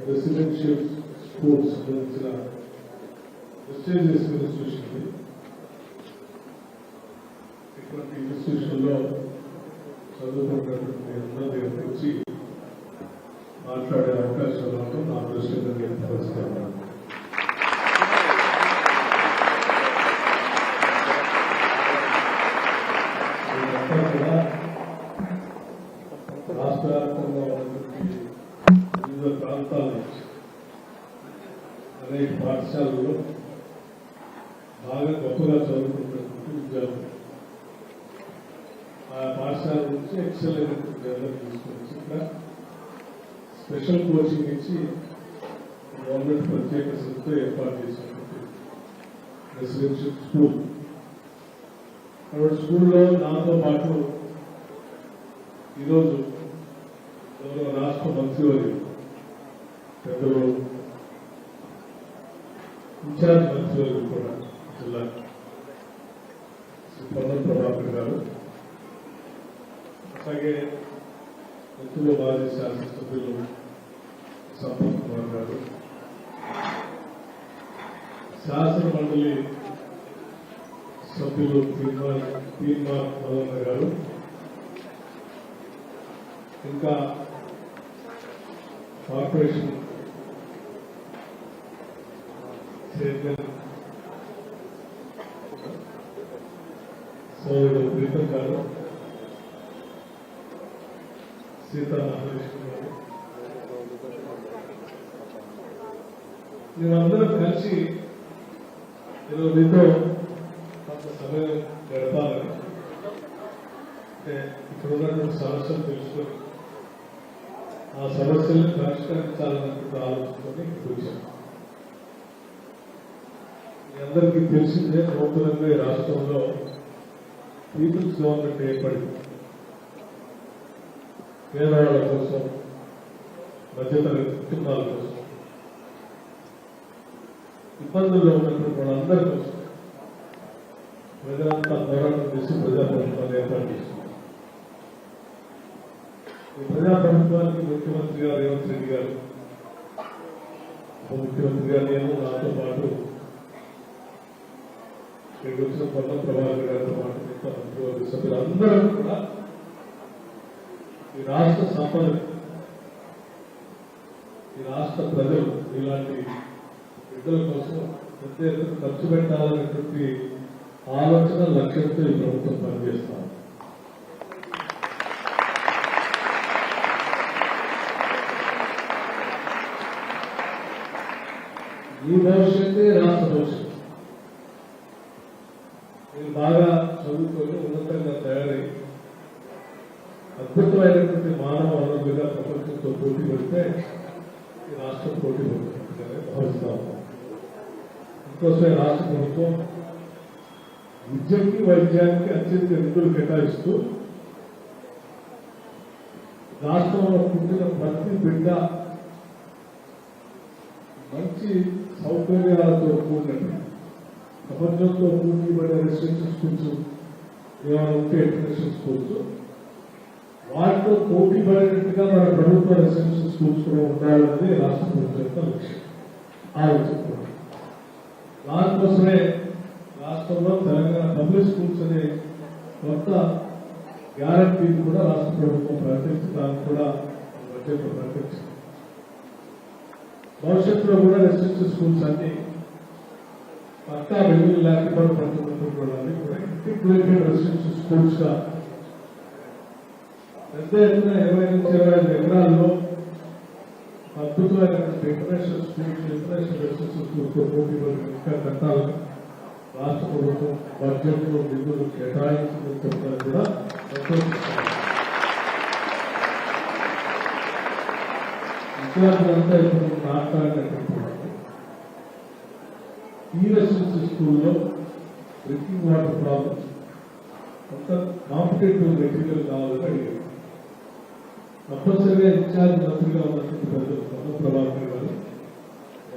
Residential schools సంబంధించిన prestigious institution ఇటువంటి ఇన్స్టిట్యూషన్లో చదువుకున్నటువంటి అందరి దగ్గర నుంచి మాట్లాడే అవకాశం రావడం నా దృష్టిలో పరిస్థితి. రాష్ట్ర వ్యాప్తంగా ఉన్నటువంటి వివిధ ప్రాంతాల నుంచి అనేక పాఠశాలల్లో బాగా గొప్పగా చదువుకుంటున్నటువంటి విద్యార్థులు ఆ పాఠశాల నుంచి ఎక్సలెంట్ డెవలప్ తీసుకొచ్చి ఇక్కడ స్పెషల్ కోచింగ్ ఇచ్చి గవర్నమెంట్ ప్రత్యేక శ్రద్ధ ఏర్పాటు చేసినటువంటి రెసిడెన్షియల్ స్కూల్. కాబట్టి స్కూల్లో నాతో పాటు ఈరోజు గౌరవ రాష్ట్ర మంత్రివర్యులు పెద్దలు ఇన్ఛార్జ్ మంత్రివర్యులు కూడా జిల్లా శ్రీ పొన్నం ప్రభాకర్ గారు, అలాగే మిత్రులు మాజీ శాసనసభ్యులు సంపత్ కుమార్ గారు, శాసన మండలి సభ్యులు తీర్మాన్ మదన్న గారు, ఇంకా కార్పొరేషన్ చైర్మన్ సోదరుడు ప్రీతం గారు, సీతారామకృష్ణ గారు, మేమందరం కలిసి ఈరోజు మీతో కొంత సమయం గడపాలని, అంటే ఇక్కడ ఉన్నటువంటి సమస్యలు తెలుసుకొని ఆ సమస్యలను పరిష్కరించాలన్నటువంటి ఆలోచనతోనే కూర్చాం. మీ అందరికీ తెలిసిందే, నూతనంగా ఈ రాష్ట్రంలో పీపుల్స్ గవర్నమెంట్ ఏర్పడింది. పేదవాళ్ళ కోసం, మధ్యతరగతి కుటుంబాల కోసం, ఇబ్బందుల్లో ఉన్నటువంటి వాళ్ళందరి కోసం ప్రజలంతా పోరాటం చేసి ప్రజాప్రభుత్వాన్ని ఏర్పాటు చేస్తున్నారు. ఈ ప్రజాప్రభుత్వానికి ముఖ్యమంత్రి గారు రేవంత్ రెడ్డి గారు, ముఖ్యమంత్రి గారు, నేను, నాతో పాటు ఇక్కడికి వచ్చిన పొన్నం ప్రభాకర్ గారితో పాటు మిగతా మంత్రివర్గ సభ్యులందరూ కూడా ఈ రాష్ట్ర సంపద, ఈ రాష్ట్ర ప్రజలు ఇలాంటి బిడ్డల కోసం ప్రత్యేక ఖర్చు పెట్టాలనేటువంటి ఆలోచన లక్ష్యంతో ఈ ప్రభుత్వం పనిచేస్తాం. ఈ భవిష్యత్తే రాష్ట్ర భవిష్యత్తు. మీరు బాగా చదువుకొని ఉన్నతంగా తయారై అద్భుతమైనటువంటి మానవ వనరులుగా ప్రపంచంతో పోటీ పడితే ఈ రాష్ట్రం పోటీ పడుతుందని భావిస్తాము. ఇంకోసమే రాష్ట్ర ప్రభుత్వం విద్యకి, వైద్యానికి అత్యంత నిధులు కేటాయిస్తూ రాష్ట్రంలో పుట్టిన ప్రతి బిడ్డ మంచి సౌకర్యాలతో కూడినట్టు ప్రపంచంతో పోటీ పడే రెసిడెన్షియల్ స్కూల్స్ ఏమైనా ఉంటే ఇంటర్నేషనల్ స్కూల్స్, వాటితో పోటీ పడేటట్టుగా మన ప్రభుత్వ రెసిడెన్షియల్ స్కూల్స్ కూడా ఉండాలన్నది రాష్ట్ర ప్రభుత్వం యొక్క లక్ష్యం, ఆలోచన. దానికోసమే రాష్ట్రంలో తెలంగాణ పబ్లిక్ స్కూల్స్ అనే కొత్త గ్యారంటీని కూడా రాష్ట్ర ప్రభుత్వం ప్రకటించి దాన్ని కూడా బడ్జెట్ ప్రకటించింది. భవిష్యత్తులో కూడా రెసిడెన్షియల్ స్కూల్స్ అన్ని పక్కా వెలుగులు లేకపోవడం పడుతున్నటువంటి కూడా ఇంటిగ్రేటెడ్ రెసిడెన్షియల్ స్కూల్స్ గా పెద్ద ఎత్తున 20 నుంచి 25 ఎకరాల్లో అద్భుతమైనటువంటి international schools, international residential schools తో పోటీ ఇంకా కట్టాలని రాష్ట్ర ప్రభుత్వం బడ్జెట్ లో నిధులు కేటాయించిన కూడా విద్యార్థులంతా ఇప్పుడు మాట్లాడినటువంటి ఈ రెసిడెన్షియల్ స్కూల్లో డ్రింకింగ్ వాటర్ ప్రాబ్లమ్, కొంత కాంపిటేటివ్ మెటీరియల్ కావాలని అడిగారు. తప్పనిసరిగా ఇన్ఛార్జ్ మంత్రిగా ఉన్నటువంటి ప్రజలు పొన్నం ప్రభాకర్ గారు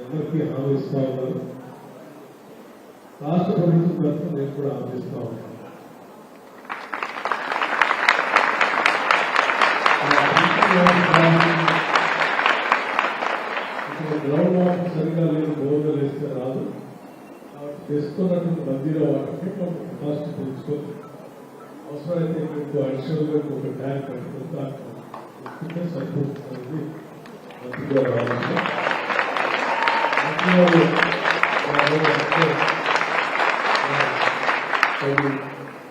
అందరికీ హామీ ఇస్తా ఉన్నారు. రాష్ట్ర ప్రభుత్వం తరఫున నేను కూడా ఆలోచిస్తా ఉన్నాను. ఇక్కడ గ్రౌండ్ వాటర్ సరిగా లేదు, బోర్లు వేస్తే రాదు. కాబట్టి తెస్తున్నటువంటి మందిర వాటర్ని మనం కెపాసిటీ పెంచుకొని అవసరమైతే మీకు అడిషనల్గా ఒక ట్యాంక్ కట్టుకుంటే సరిపోతుంది. మంత్రిగా రావాలి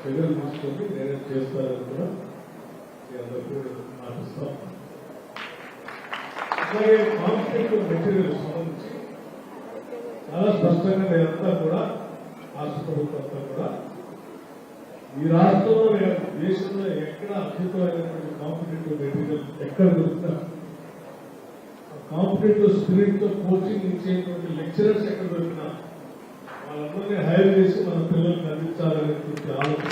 చర్యలు తీసుకొని నేనే చేస్తారని కూడా మీ అందరికీ ఆశిస్తాం. అలాగే కాంపిటేటివ్ మెటీరియల్ సంబంధించి చాలా స్పష్టంగా నేనంతా కూడా రాష్ట్ర ప్రభుత్వం కూడా ఈ రాష్ట్రంలో దేశంలో ఎక్కడ అద్భుతమైనటువంటి కాంపిటేటివ్ మెటీరియల్ ఎక్కడ దొరుకుతా, కాంపిటేటివ్ స్పిరిట్ తో కోచింగ్ ఇచ్చేటువంటి లెక్చరర్స్ ఎక్కడ దొరికినా వాళ్ళందరినీ హైర్ చేసి మన పిల్లల్ని అందించాలనేటువంటి ఆలోచన